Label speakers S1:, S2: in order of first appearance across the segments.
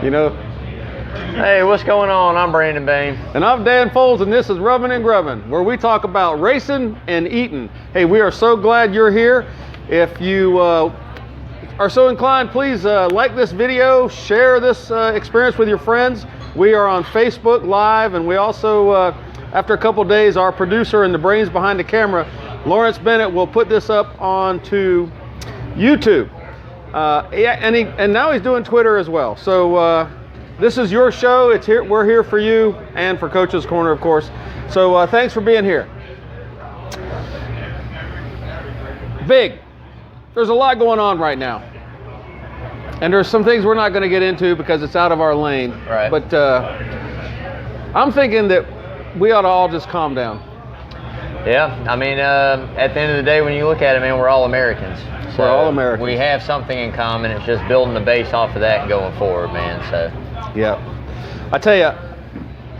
S1: You know.
S2: Hey, what's going on? I'm Brandon Bain.
S1: And I'm Dan Foulds, and this is Rubbin' and Grubbin', where we talk about racing and eating. Hey, we are so glad you're here. If you are so inclined, please like this video, share this experience with your friends. We are on Facebook Live, and we also, after a couple days, our producer and the brains behind the camera, Lawrence Bennett, will put this up onto YouTube. And now he's doing Twitter as well. So this is your show. It's here. We're here for you and for Coach's Corner, of course. So thanks for being here. Big. There's a lot going on right now. And there's some things we're not going to get into because it's out of our lane.
S2: Right.
S1: But I'm thinking that we ought to all just calm down.
S2: Yeah, I mean, at the end of the day, when you look at it, man, we're all Americans. So
S1: we're all Americans.
S2: We have something in common. It's just building the base off of that and going forward, man. So.
S1: Yeah. I tell you,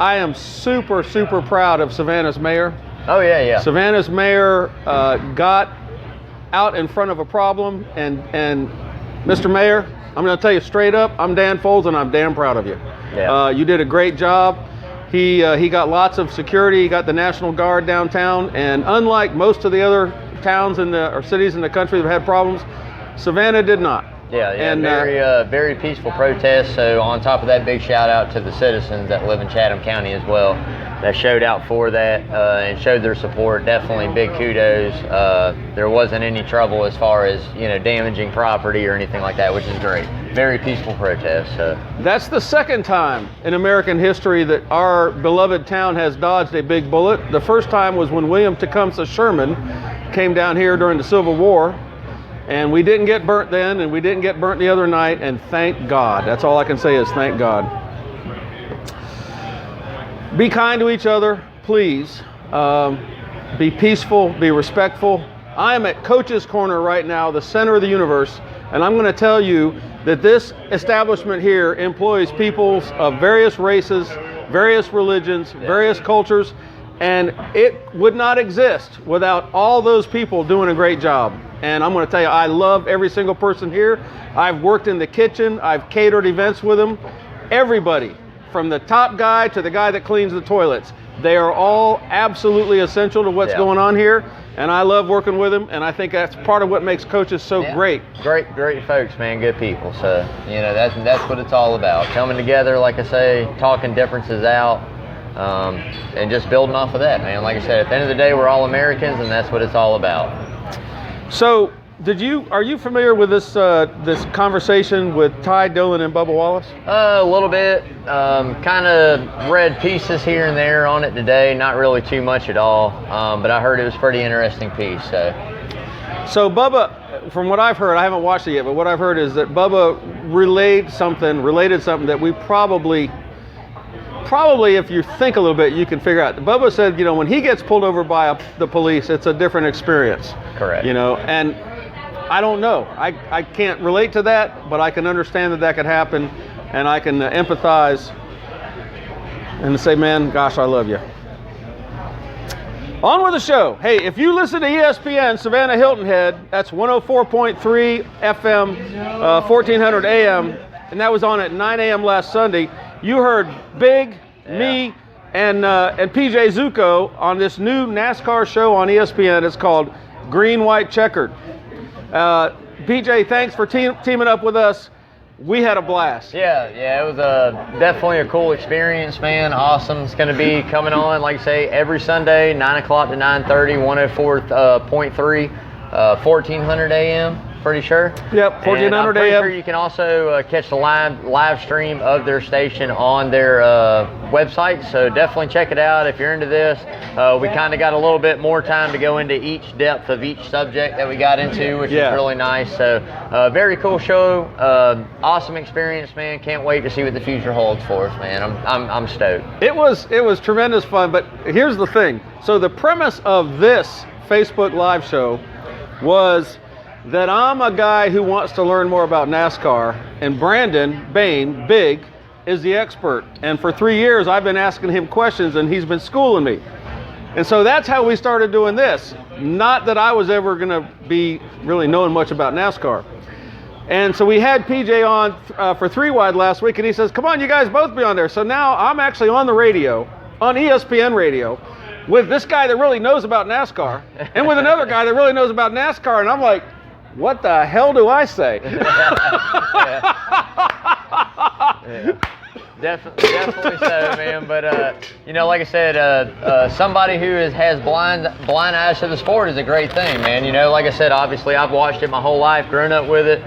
S1: I am super, super proud of Savannah's mayor.
S2: Oh, yeah.
S1: Savannah's mayor got out in front of a problem, and Mr. Mayor, I'm going to tell you straight up, I'm Dan Foulds, and I'm damn proud of you.
S2: Yeah.
S1: You did a great job. He got lots of security. He got the National Guard downtown, and unlike most of the other towns or cities in the country that have had problems, Savannah did not.
S2: Yeah,
S1: and
S2: very peaceful protest. So on top of that, big shout out to the citizens that live in Chatham County as well that showed out for that and showed their support. Definitely big kudos. There wasn't any trouble as far as damaging property or anything like that, which is great. Very peaceful protest. So.
S1: That's the second time in American history that our beloved town has dodged a big bullet. The first time was when William Tecumseh Sherman came down here during the Civil War. And we didn't get burnt then, and we didn't get burnt the other night, and thank God. That's all I can say is thank God. Be kind to each other, please. Be peaceful, be respectful. I am at Coach's Corner right now, the center of the universe, and I'm going to tell you that this establishment here employs people of various races, various religions, various cultures, and it would not exist without all those people doing a great job. And I'm going to tell you, I love every single person here. I've worked in the kitchen. I've catered events with them. Everybody, from the top guy to the guy that cleans the toilets, they are all absolutely essential to what's going on here. And I love working with them. And I think that's part of what makes Coaches so great.
S2: Great folks, man. Good people. So, that's what it's all about. Coming together, like I say, talking differences out. And just building off of that, man. Like I said, at the end of the day, we're all Americans, and that's what it's all about.
S1: So, are you familiar with this conversation with Ty Dillon and Bubba Wallace?
S2: A little bit. Kind of read pieces here and there on it today. Not really too much at all. But I heard it was a pretty interesting piece.
S1: So Bubba, from what I've heard, I haven't watched it yet, but what I've heard is that Bubba related something that we probably, if you think a little bit, you can figure out. Bubba said, when he gets pulled over by the police, it's a different experience.
S2: Correct.
S1: And I don't know. I can't relate to that, but I can understand that could happen, and I can empathize and say, man, gosh, I love you. On with the show. Hey, if you listen to ESPN Savannah Hilton Head, that's 104.3 FM, 1400 AM, and that was on at 9 a.m. last Sunday. You heard Big, me, and PJ Zuko on this new NASCAR show on ESPN. It's called Green, White, Checkered. PJ, thanks for teaming up with us. We had a blast.
S2: Yeah, it was definitely a cool experience, man. Awesome. It's going to be coming on, like I say, every Sunday, 9 o'clock to 9:30, 104.3, 1400 AM. Pretty sure.
S1: Yep, 1400 AM.
S2: Sure you can also catch the live stream of their station on their website, so definitely check it out if you're into this. We kind of got a little bit more time to go into each depth of each subject that we got into, which is really nice. So very cool show, awesome experience, man. Can't wait to see what the future holds for us, man. I'm stoked. It
S1: was tremendous fun, but here's the thing. So the premise of this Facebook Live show was that I'm a guy who wants to learn more about NASCAR, and Brandon Bain, Big, is the expert. And for 3 years, I've been asking him questions, and he's been schooling me. And so that's how we started doing this. Not that I was ever going to be really knowing much about NASCAR. And so we had PJ on for 3 Wide last week, and he says, come on, you guys both be on there. So now I'm actually on the radio, on ESPN radio, with this guy that really knows about NASCAR, and with another guy that really knows about NASCAR, and I'm like, what the hell do I say?
S2: Yeah. Definitely so, man. But you know, like I said, somebody who has blind eyes to the sport is a great thing, man. You know, like I said, obviously I've watched it my whole life, grown up with it,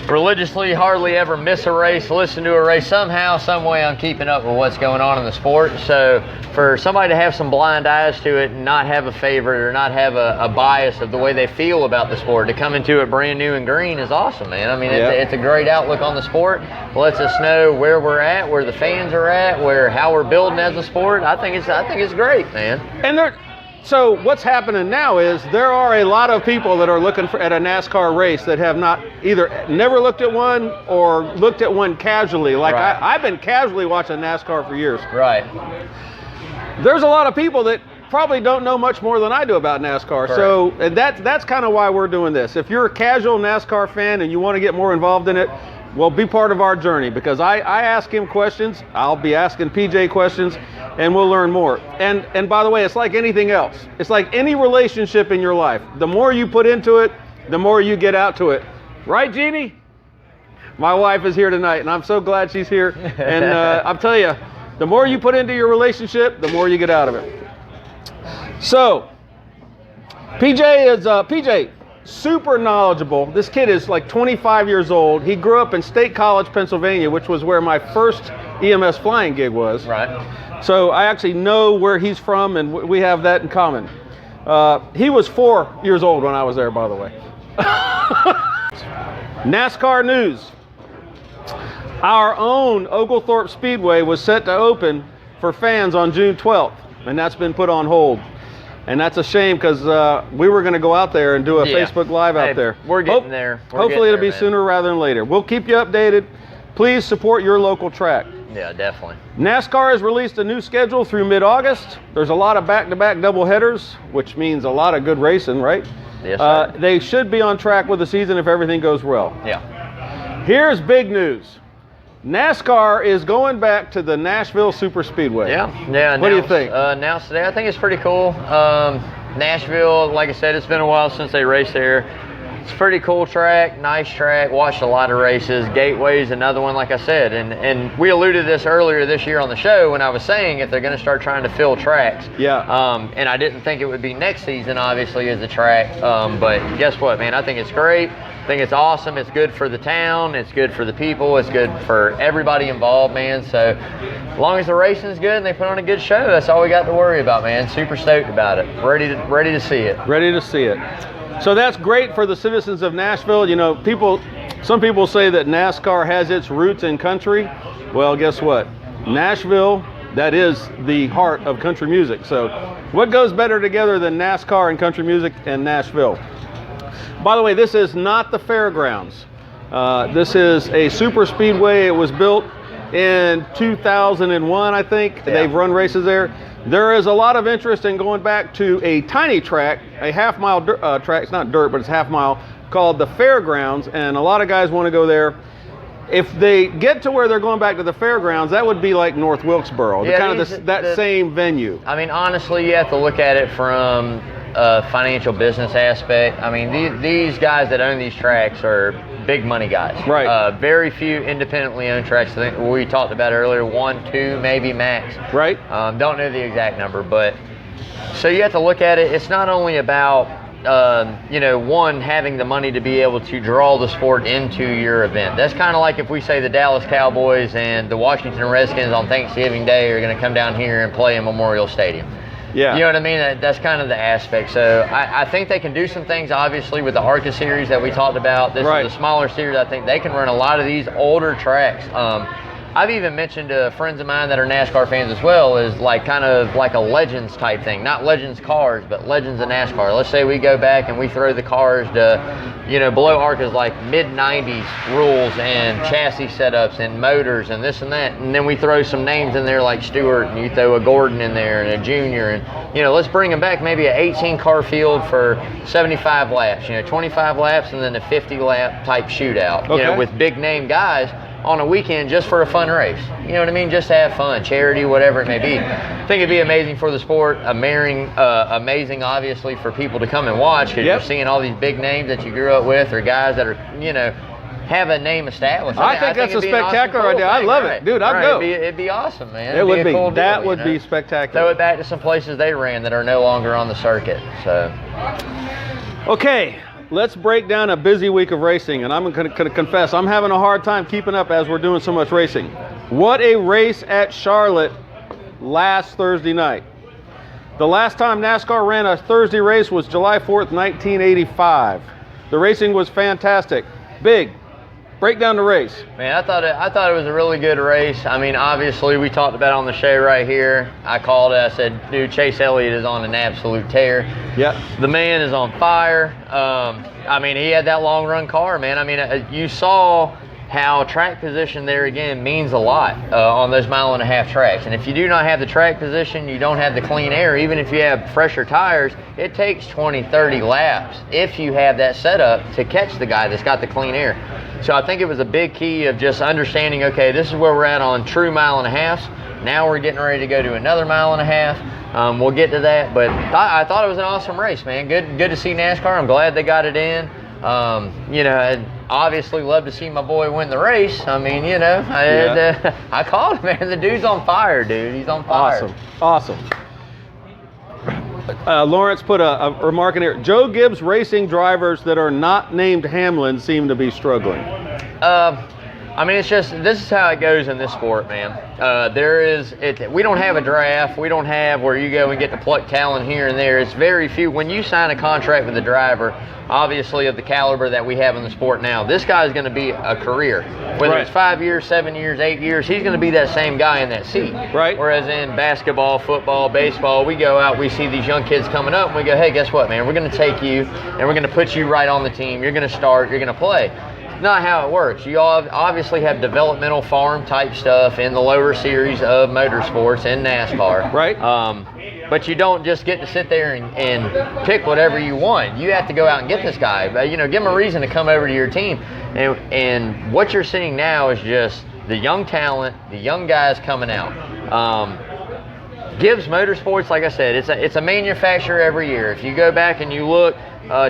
S2: religiously, hardly ever miss a race, listen to a race. Somehow, some way, I'm keeping up with what's going on in the sport. So for somebody to have some blind eyes to it and not have a favorite or not have a bias of the way they feel about the sport, to come into it brand new and green is awesome, man. I mean, it's a great outlook on the sport. Lets us know where we're at, where the fans are at, how we're building as a sport. I think it's great, man.
S1: And so what's happening now is there are a lot of people that are looking at a NASCAR race that have never looked at one or looked at one casually. Like
S2: right.
S1: I've been casually watching NASCAR for years.
S2: Right.
S1: There's a lot of people that probably don't know much more than I do about NASCAR.
S2: Correct.
S1: So that's kind of why we're doing this. If you're a casual NASCAR fan and you want to get more involved in it, well, be part of our journey, because I ask him questions, I'll be asking PJ questions, and we'll learn more. And by the way, it's like anything else. It's like any relationship in your life. The more you put into it, the more you get out to it. Right, Jeannie? My wife is here tonight, and I'm so glad she's here. And I'll tell you, the more you put into your relationship, the more you get out of it. So, PJ, super knowledgeable. This kid is like 25 years old. He grew up in State College, Pennsylvania, which was where my first EMS flying gig was.
S2: Right.
S1: So I actually know where he's from, and we have that in common. He was 4 years old when I was there, by the way. NASCAR news. Our own Oglethorpe Speedway was set to open for fans on June 12th, and that's been put on hold. And that's a shame, because we were going to go out there and do a Facebook Live out there.
S2: We're getting there.
S1: Hopefully it'll be sooner rather than later. We'll keep you updated. Please support your local track.
S2: Yeah, definitely.
S1: NASCAR has released a new schedule through mid-August. There's a lot of back-to-back double headers, which means a lot of good racing, right?
S2: Yes, sir.
S1: They should be on track with the season if everything goes well.
S2: Yeah.
S1: Here's big news. NASCAR is going back to the Nashville Superspeedway.
S2: Yeah.
S1: What do you think?
S2: Announced today. I think it's pretty cool. Nashville, like I said, it's been a while since they raced there. It's a pretty cool track, nice track. Watched a lot of races. Gateway's another one, like I said. And we alluded to this earlier this year on the show when I was saying if they're going to start trying to fill tracks.
S1: Yeah.
S2: And I didn't think it would be next season, obviously, as a track. But guess what, man? I think it's great. I think it's awesome. It's good for the town. It's good for the people. It's good for everybody involved, man. So as long as the racing's good and they put on a good show, that's all we got to worry about, man. Super stoked about it. Ready to see it.
S1: Ready to see it. So that's great for the citizens of Nashville. You know, some people say that NASCAR has its roots in country. Well, guess what? Nashville, that is the heart of country music. So what goes better together than NASCAR and country music and Nashville? By the way, this is not the fairgrounds. This is a super speedway. It was built in 2001, I think. Yeah. They've run races there. There is a lot of interest in going back to a tiny track, a half-mile track. It's not dirt, but it's half-mile, called the Fairgrounds, and a lot of guys want to go there. If they get to where they're going back to the fairgrounds, that would be like North Wilkesboro,
S2: yeah,
S1: kind of that same venue.
S2: I mean, honestly, you have to look at it from a financial business aspect. I mean, these guys that own these tracks are big money guys.
S1: Right.
S2: Very few independently owned tracks. I think we talked about earlier, 1, 2, maybe max.
S1: Right.
S2: Don't know the exact number, but so you have to look at it. It's not only about one, having the money to be able to draw the sport into your event. That's kind of like if we say the Dallas Cowboys and the Washington Redskins on Thanksgiving Day are going to come down here and play in Memorial Stadium.
S1: Yeah.
S2: You know what I mean? That's kind of the aspect. So I think they can do some things, obviously, with the ARCA series that we talked about. This
S1: right.
S2: is a smaller series. I think they can run a lot of these older tracks. I've even mentioned to friends of mine that are NASCAR fans as well, is like kind of like a Legends type thing. Not Legends cars, but Legends of NASCAR. Let's say we go back and we throw the cars to, you know, below ARCA's like mid-90s rules and chassis setups and motors and this and that. And then we throw some names in there like Stewart, and you throw a Gordon in there and a Junior. And, you know, let's bring them back maybe an 18 car field for 75 laps, you know, 25 laps and then a 50 lap type shootout, you know, with big name guys on a weekend just for a fun race. You know what I mean? Just to have fun, charity, whatever it may be. I think it'd be amazing for the sport, amazing obviously for people to come and watch, because you're seeing all these big names that you grew up with, or guys that are, you know, have a name established.
S1: I think that's a spectacular idea. I love it. Dude, I'd go.
S2: It'd be awesome, man.
S1: It would be.
S2: Cool
S1: That
S2: deal,
S1: would be spectacular.
S2: Throw it back to some places they ran that are no longer on the circuit. So,
S1: okay. Let's break down a busy week of racing, and I'm going to confess, I'm having a hard time keeping up as we're doing so much racing. What a race at Charlotte last Thursday night. The last time NASCAR ran a Thursday race was July 4th, 1985. The racing was fantastic. Big. Break down the race.
S2: Man, I thought it was a really good race. I mean, obviously, we talked about it on the show right here. I called it. I said, dude, Chase Elliott is on an absolute tear.
S1: Yep.
S2: The man is on fire. I mean, he had that long run car, man. I mean, you saw how track position there again means a lot on those 1.5 mile tracks. And if you do not have the track position, you don't have the clean air. Even if you have fresher tires, it takes 20, 30 laps if you have that setup to catch the guy that's got the clean air. So I think it was a big key of just understanding, okay, this is where we're at on true 1.5 miles. Now we're getting ready to go to another 1.5 miles. We'll get to that, but I thought it was an awesome race, man. Good to see NASCAR. I'm glad they got it in. You know, I'd obviously love to see my boy win the race. I mean, you know, I called him, man. The dude's on fire, dude. He's on fire.
S1: Awesome. Lawrence put a remark in here. Joe Gibbs racing drivers that are not named Hamlin seem to be struggling.
S2: I mean, it's just, this is how it goes in this sport, man. We don't have a draft. We don't have where you go and get to pluck talent here and there. It's very few. When you sign a contract with a driver, obviously of the caliber that we have in the sport now, this guy's going to be a career. Whether it's 5 years, 7 years, 8 years, he's going to be that same guy in that seat.
S1: Right.
S2: Whereas in basketball, football, baseball, we go out, we see these young kids coming up, and we go, hey, guess what, man? We're going to take you, and we're going to put you right on the team. You're going to start. You're going to play. Not how it works. You obviously have developmental farm type stuff in the lower series of motorsports in NASCAR.
S1: Right.
S2: But you don't just get to sit there and pick whatever you want. You have to go out and get this guy. You know, give him a reason to come over to your team. And what you're seeing now is just the young talent, the young guys coming out. Gibbs Motorsports, like I said, it's a manufacturer every year. If you go back and you look,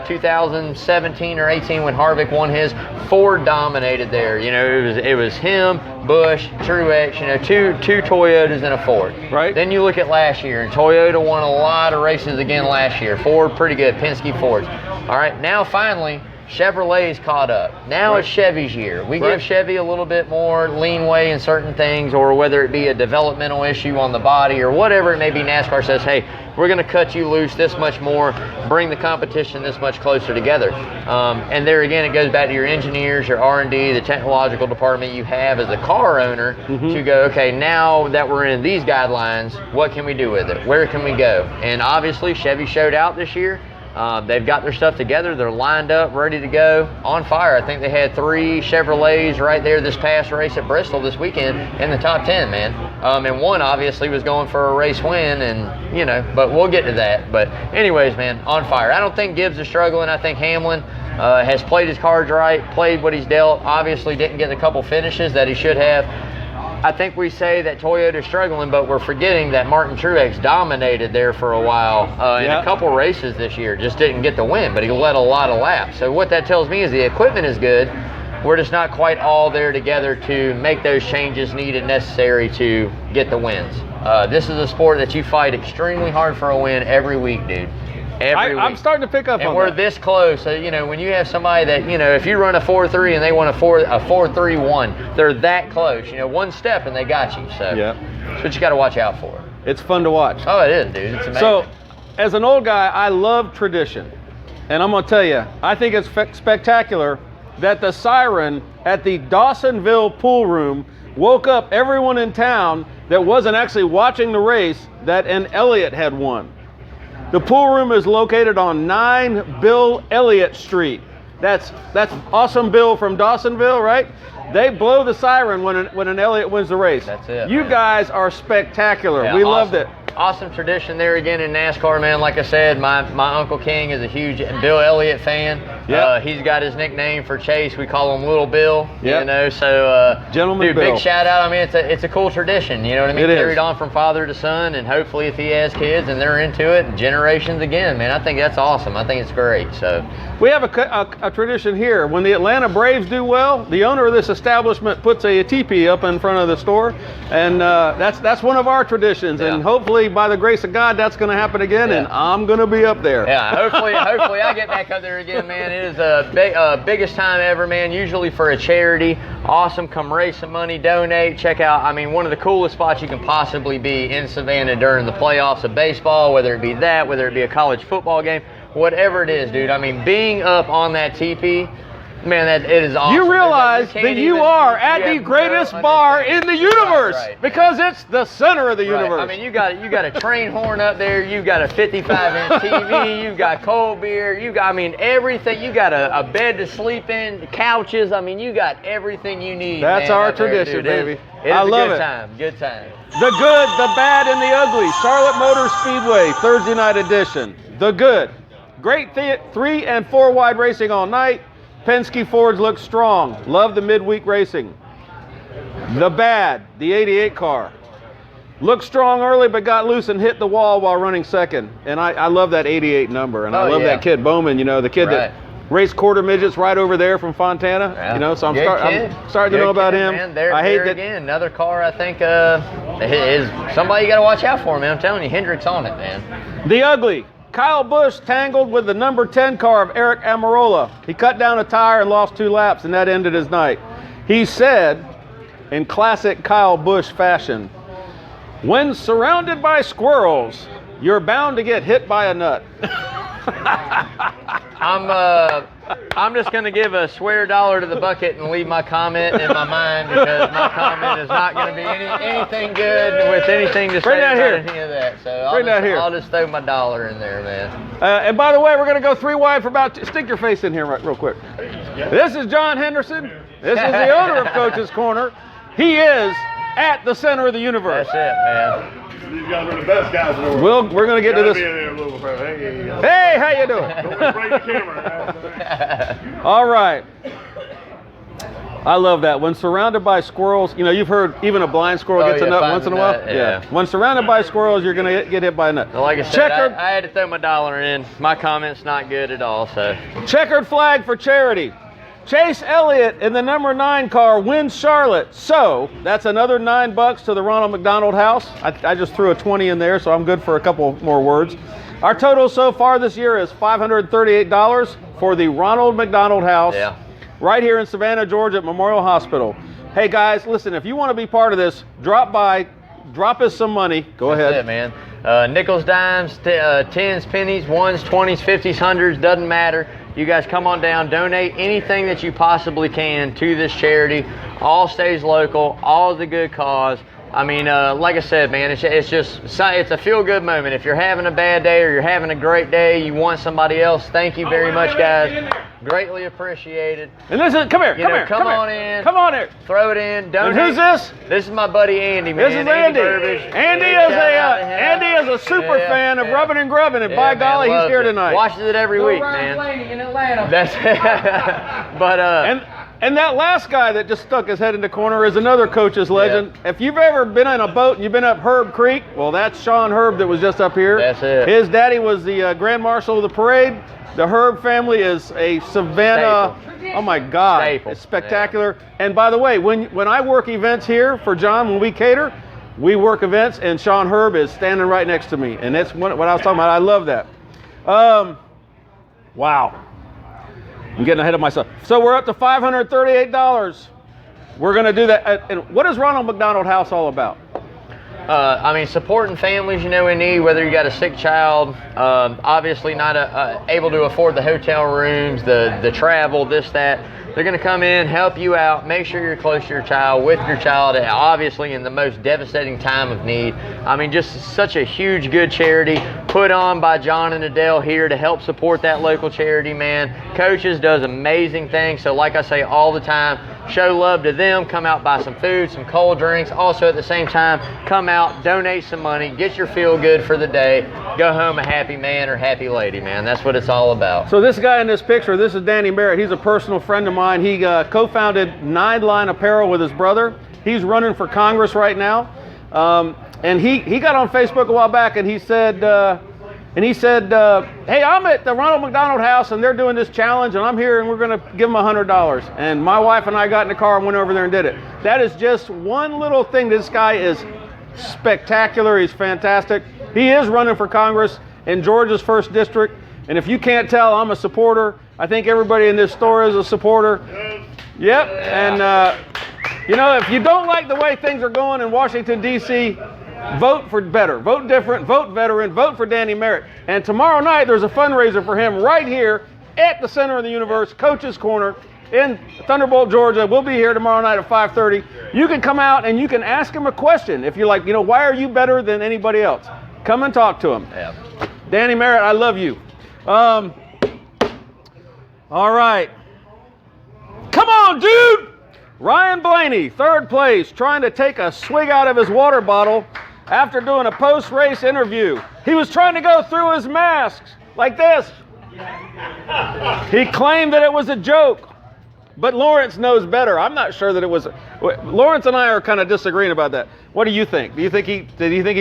S2: 2017 or 18 when Harvick won his, Ford dominated there. You know, it was him, Busch, Truex, you know, two Toyotas and a Ford.
S1: Right.
S2: Then you look at last year, and Toyota won a lot of races again last year. Ford, pretty good. Penske, Fords. All right, now finally, Chevrolet's caught up. Now it's Chevy's year. We give Chevy a little bit more leeway in certain things, or whether it be a developmental issue on the body or whatever it may be, NASCAR says, hey, we're going to cut you loose this much more, bring the competition this much closer together. And there again, it goes back to your engineers, your R&D, the technological department you have as a car owner to go, okay, now that we're in these guidelines, what can we do with it? Where can we go? And obviously, Chevy showed out this year. They've got their stuff together. They're lined up, ready to go, on fire. I think they had 3 Chevrolets right there this past race at Bristol this weekend in the top 10, man. And one obviously was going for a race win, and you know, but we'll get to that. But anyways, man, on fire. I don't think Gibbs is struggling. I think Hamlin has played his cards right, played what he's dealt. Obviously didn't get a couple finishes that he should have. I think we say that Toyota's struggling, but we're forgetting that Martin Truex dominated there for a while in a couple races this year. Just didn't get the win, but he led a lot of laps. So what that tells me is the equipment is good. We're just not quite all there together to make those changes needed necessary to get the wins. This is a sport that you fight extremely hard for a win every week, dude. Every week.
S1: I'm starting to pick up on that.
S2: And we're this close. So, you know, when you have somebody that, you know, if you run a 4.3 and they want a 4.31, they're that close. You know, one step and they got you. So that's what you got to watch out for.
S1: It's fun to watch.
S2: Oh, it is, dude. It's amazing.
S1: So, as an old guy, I love tradition. And I'm going to tell you, I think it's spectacular that the siren at the Dawsonville pool room woke up everyone in town that wasn't actually watching the race that an Elliott had won. The pool room is located on 9 Bill Elliott Street. That's Awesome Bill from Dawsonville, right? They blow the siren when an Elliott wins the race.
S2: That's it.
S1: You guys are spectacular.
S2: Yeah,
S1: we
S2: awesome.
S1: loved it.
S2: Awesome tradition there again in NASCAR, man. Like I said, my Uncle King is a huge Bill Elliott fan.
S1: Yep.
S2: He's got his nickname for Chase. We call him Little Bill.
S1: Yep.
S2: You know, so
S1: Gentleman
S2: dude,
S1: Bill.
S2: big shout out. I mean, it's a cool tradition. You know what I mean?
S1: It is.
S2: Carried on from father to son, and hopefully, if he has kids and they're into it, generations again, man. I think that's awesome. I think it's great. So
S1: We have a tradition here. When the Atlanta Braves do well, the owner of this establishment puts a teepee up in front of the store, and that's one of our traditions.
S2: Yeah.
S1: And hopefully, by the grace of God, that's going to happen again,
S2: Yeah.
S1: and I'm going to be up there.
S2: yeah, hopefully I get back up there again, man. It is a biggest time ever, man. Usually for a charity. Awesome. Come raise some money, donate, check out. I mean, one of the coolest spots you can possibly be in Savannah during the playoffs of baseball, whether it be that, whether it be a college football game, whatever it is, dude. I mean, being up on that teepee, man, it is awesome.
S1: You realize that you are at the greatest bar in the universe,
S2: Right.
S1: because it's the center of the
S2: Right.
S1: universe.
S2: I mean, you got a train horn up there. You got a 55-inch TV. You got cold beer. You got, I mean, everything. You got a bed to sleep in, couches. I mean, you got everything you need.
S1: That's
S2: man,
S1: our
S2: up there,
S1: tradition,
S2: dude.
S1: baby.
S2: It is
S1: I
S2: a
S1: love
S2: good
S1: it.
S2: time. Good time.
S1: The Good, the Bad, and the Ugly, Charlotte Motor Speedway, Thursday night edition. The Good. Great 3 and 4 wide racing all night. Penske Fords look strong. Love the midweek racing. The Bad, the 88 car. Looked strong early, but got loose and hit the wall while running second. And I love that 88 number. And I love that kid Bowman, you know, the kid that raced quarter midgets right over there from Fontana.
S2: Yeah.
S1: You know, so I'm starting to
S2: Good
S1: know about
S2: kid,
S1: him.
S2: Man. There,
S1: I hate
S2: there
S1: that.
S2: again, another car I think is somebody you got to watch out for, man. I'm telling you, Hendrick's on it, man.
S1: The Ugly. Kyle Busch tangled with the number 10 car of Eric Amarola. He cut down a tire and lost 2 laps, and that ended his night. He said, in classic Kyle Busch fashion, "When surrounded by squirrels, you're bound to get hit by a nut."
S2: I'm just gonna give a swear dollar to the bucket and leave my comment in my mind, because my comment is not gonna be anything good with anything to say about any of that. So I'll just throw my dollar in there, man.
S1: And by the way, we're gonna go 3 wide for about. Stick your face in here real quick. This is John Henderson. This is the owner of Coach's Corner. He is at the center of the universe.
S2: That's it, man.
S3: These guys are the best guys in the world.
S1: We're gonna get to this. Hey, how you doing?
S3: Don't break the camera.
S1: All right. I love that. When surrounded by squirrels, you know, you've heard even a blind squirrel gets a nut once in a while.
S2: Yeah.
S1: When surrounded by squirrels, you're going to get hit by a nut.
S2: Well, like I said, I had to throw my dollar in. My comment's not good at all, so.
S1: Checkered flag for charity. Chase Elliott in the number 9 car wins Charlotte. So that's another $9 to the Ronald McDonald House. I just threw a 20 in there, so I'm good for a couple more words. Our total so far this year is $538 for the Ronald McDonald House.
S2: Yeah.
S1: Right here in Savannah, Georgia at Memorial Hospital. Hey guys, listen, if you want to be part of this, drop by, drop us some money. Go ahead.
S2: That's it, man. Nickels, dimes, 10s, pennies, 1s, 20s, 50s, 100s, doesn't matter. You guys come on down, donate anything that you possibly can to this charity. All stays local, all the good cause. I mean, like I said, man, it's a feel-good moment. If you're having a bad day or you're having a great day, you want somebody else, thank you very much, guys. Greatly appreciated.
S1: And this is, come here.
S2: Come on in.
S1: Come on here.
S2: Throw it in, donate.
S1: And who's this?
S2: This is my buddy Andy, man.
S1: This is Andy.
S2: Burbage.
S1: Andy is a super fan of Rubbin' and Grubbin', and by golly, he's here tonight.
S2: Watches it every week, man.
S4: in Atlanta.
S2: That's it. But
S1: And that last guy that just stuck his head in the corner is another Coach's legend.
S2: Yeah.
S1: If you've ever been on a boat and you've been up Herb Creek, well, that's Sean Herb that was just up here.
S2: That's it.
S1: His daddy was the Grand Marshal of the parade. The Herb family is a Savannah. Oh my God,
S2: Staple.
S1: It's spectacular. Yeah. And by the way, when I work events here for John, when we cater, we work events, and Sean Herb is standing right next to me, and that's what I was talking about. I love that. Wow. I'm getting ahead of myself. So we're up to $538. We're going to do that. And what is Ronald McDonald House all about?
S2: I mean, supporting families, in need, whether you got a sick child, obviously not able to afford the hotel rooms, the travel, this, that. They're going to come in, help you out, make sure you're close to your child, with your child, obviously in the most devastating time of need. I mean, just such a huge, good charity put on by John and Adele here to help support that local charity, man. Coaches does amazing things. So like I say all the time, show love to them, come out, buy some food, some cold drinks. Also at the same time, come out, donate some money, get your feel good for the day, go home a happy man or happy lady, man. That's what it's all about.
S1: So this guy in this picture, this is Danny Merritt. He's a personal friend of mine. He co-founded Nine Line Apparel with his brother. He's running for Congress right now. And he got on Facebook a while back and he said, hey, I'm at the Ronald McDonald House and they're doing this challenge and I'm here and we're going to give them $100. And my wife and I got in the car and went over there and did it. That is just one little thing. This guy is spectacular. He's fantastic. He is running for Congress in Georgia's 1st District. And if you can't tell, I'm a supporter. I think everybody in this store is a supporter. Yep. And, if you don't like the way things are going in Washington, D.C., vote for better, vote different, vote veteran, vote for Danny Merritt. And tomorrow night, there's a fundraiser for him right here at the center of the universe, Coach's Corner in Thunderbolt, Georgia. We'll be here tomorrow night at 5:30. You can come out and you can ask him a question. If you're like, why are you better than anybody else? Come and talk to him.
S2: Yeah.
S1: Danny Merritt, I love you. All right. Come on, dude! Ryan Blaney, 3rd place, trying to take a swig out of his water bottle after doing a post-race interview. He was trying to go through his masks like this. He claimed that it was a joke, but Lawrence knows better. I'm not sure that it was. Lawrence and I are kind of disagreeing about that. What do you think? Do you think he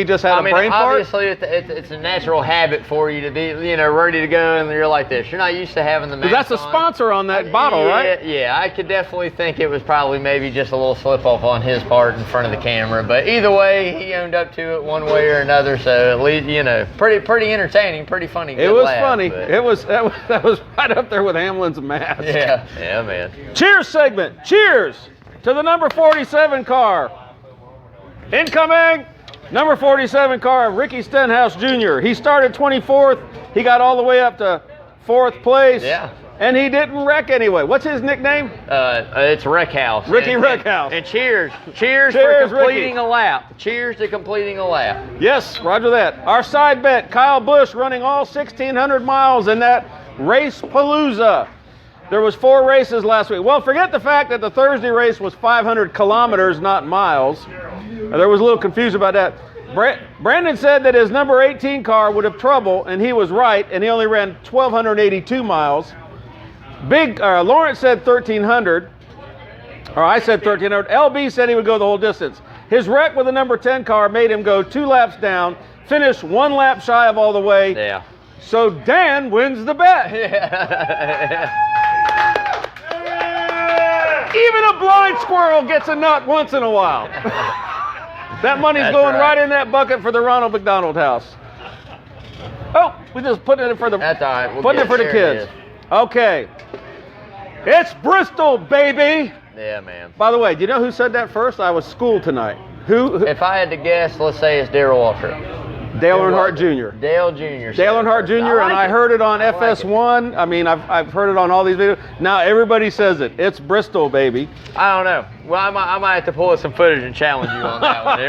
S1: just had a brain fart?
S2: Obviously, it's a natural habit for you to be, ready to go, and you're like this. You're not used to having the mask
S1: That's a sponsor on that bottle, right?
S2: Yeah, I could definitely think it was probably maybe just a little slip-off on his part in front of the camera. But either way, he owned up to it one way or another. So at least, pretty entertaining, pretty funny.
S1: It was funny. That was right up there with Hamlin's mask.
S2: Yeah, man.
S1: Cheers segment. Cheers to the number 47 car. Incoming, number 47 car of Ricky Stenhouse Jr. He started 24th. He got all the way up to 4th place.
S2: Yeah.
S1: And he didn't wreck anyway. What's his nickname?
S2: It's Wreckhouse.
S1: Ricky Wreckhouse.
S2: And cheers for completing a lap. Cheers to completing a lap.
S1: Yes, roger that. Our side bet, Kyle Busch running all 1,600 miles in that Race Palooza. There was 4 races last week. Well, forget the fact that the Thursday race was 500 kilometers, not miles. There was a little confusion about that. Brandon said that his number 18 car would have trouble, and he was right, and he only ran 1,282 miles. Lawrence said 1,300, or I said 1,300. LB said he would go the whole distance. His wreck with the number 10 car made him go 2 laps down, finish 1 lap shy of all the way.
S2: Yeah.
S1: So Dan wins the bet. Even a blind squirrel gets a nut once in a while. That money's going right in that bucket for the Ronald McDonald House. Oh, we just put it for the.
S2: That's all right.
S1: Putting it for the kids. Okay. It's Bristol, baby.
S2: Yeah, man.
S1: By the way, do you know who said that first? I was schooled tonight. Who?
S2: If I had to guess, let's say it's Darrell Waltrip.
S1: Dale Earnhardt Jr.
S2: Dale Jr.
S1: Dale Earnhardt Jr. And I heard it on FS1. I mean, I've heard it on all these videos. Now everybody says it. It's Bristol, baby.
S2: I don't know. Well, I might have to pull some footage and challenge you on that one.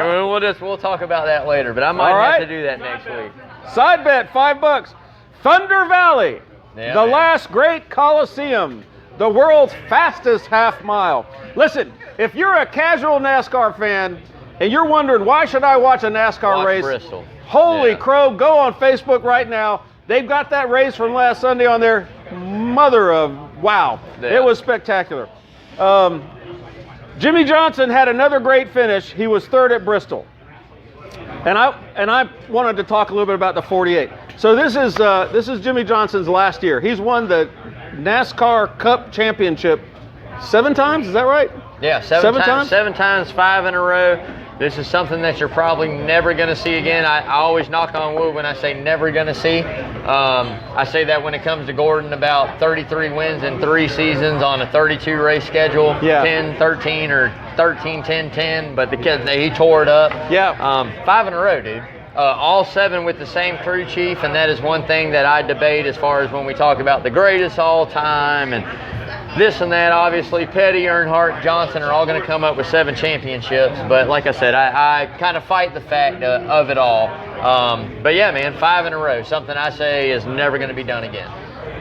S2: We'll talk about that later. But I might have to do that next week.
S1: Side bet, $5. Thunder Valley, the last great Coliseum, the world's fastest half mile. Listen, if you're a casual NASCAR fan and you're wondering why should I watch a NASCAR race?
S2: Bristol.
S1: Holy crow, go on Facebook right now. They've got that race from last Sunday on there. Mother of wow. Yeah. It was spectacular. Jimmy Johnson had another great finish. He was 3rd at Bristol. And I wanted to talk a little bit about the 48. So this is Jimmy Johnson's last year. He's won the NASCAR Cup Championship 7 times, is that right?
S2: Yeah, seven times, 7 times, 5 in a row. This is something that you're probably never going to see again. I always knock on wood when I say never going to see. I say that when it comes to Gordon, about 33 wins in 3 seasons on a 32 race schedule, 10, 13, or 13, 10, 10. But the kid, he tore it up. 5 in a row, dude. All 7 with the same crew chief, and that is one thing that I debate as far as when we talk about the greatest all time and this and that. Obviously, Petty, Earnhardt, Johnson are all going to come up with 7 championships, but like I said, I kind of fight the fact of it all. But yeah, man, 5 in a row, something I say is never going to be done again.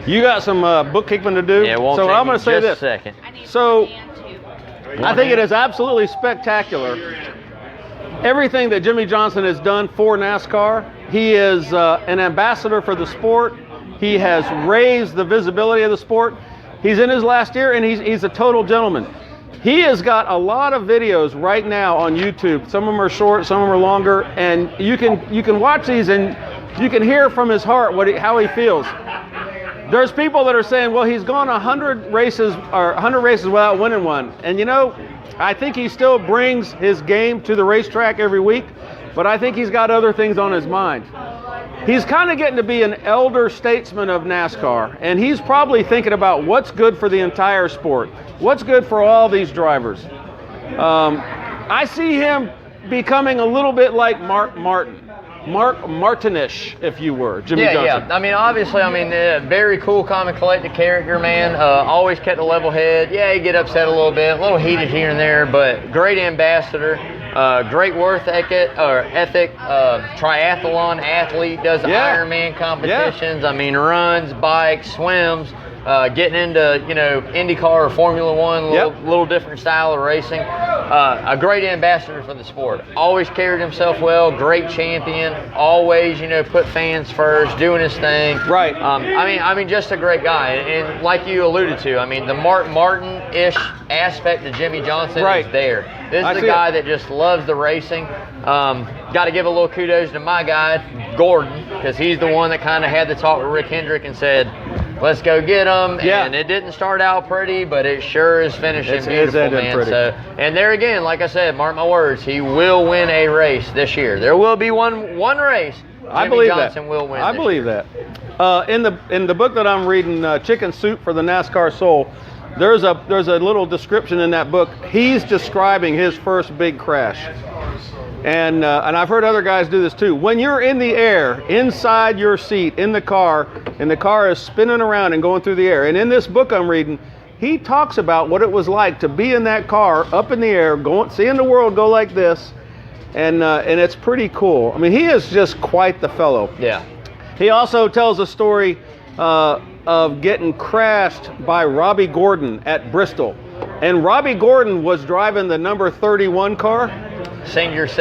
S1: You got some bookkeeping to do?
S2: Yeah, won't
S1: so
S2: take
S1: I'm going to say
S2: just
S1: this.
S2: a second.
S1: So I think it is absolutely spectacular. Everything that Jimmy Johnson has done for NASCAR. He is an ambassador for the sport. He has raised the visibility of the sport. He's in his last year, and he's a total gentleman. He has got a lot of videos right now on YouTube. Some of them are short, some of them are longer, and you can watch these and you can hear from his heart how he feels. There's people that are saying, well, he's gone 100 races without winning one, and you know, I think he still brings his game to the racetrack every week, but I think he's got other things on his mind. He's kind of getting to be an elder statesman of NASCAR, and he's probably thinking about what's good for the entire sport, what's good for all these drivers. I see him becoming a little bit like Mark Martin-ish, if you were, Jimmy Johnson.
S2: Yeah. I mean, obviously, very cool, calm, and collected character, man. Always kept a level head. Yeah, he'd get upset a little bit, a little heated here and there, but great ambassador. Great work ethic, triathlon athlete, does Ironman competitions. I mean, runs, bikes, swims. Getting into, IndyCar or Formula One, little different style of racing. A great ambassador for the sport. Always carried himself well, great champion. Always, put fans first, doing his thing.
S1: Right.
S2: I mean, just a great guy. And like you alluded to, the Mark Martin-ish aspect of Jimmy Johnson is there. This is the guy that just loves the racing. Got to give a little kudos to my guy, Gordon, because he's the one that kind of had the talk with Rick Hendrick and said, let's go get him. And it didn't start out pretty, but it sure is finishing beautiful, man.
S1: Pretty.
S2: So, and there again, like I said, mark my words, he will win a race this year. There will be one race. Jimmy Johnson will win.
S1: I believe that. In the book that I'm reading, Chicken Soup for the NASCAR Soul, there's a little description in that book. He's describing his first big crash. And I've heard other guys do this too. When you're in the air, inside your seat, in the car, and the car is spinning around and going through the air. And in this book I'm reading, he talks about what it was like to be in that car, up in the air, seeing the world go like this. And it's pretty cool. I mean, he is just quite the fellow.
S2: Yeah.
S1: He also tells a story of getting crashed by Robbie Gordon at Bristol. And Robbie Gordon was driving the number 31 car.
S2: Singular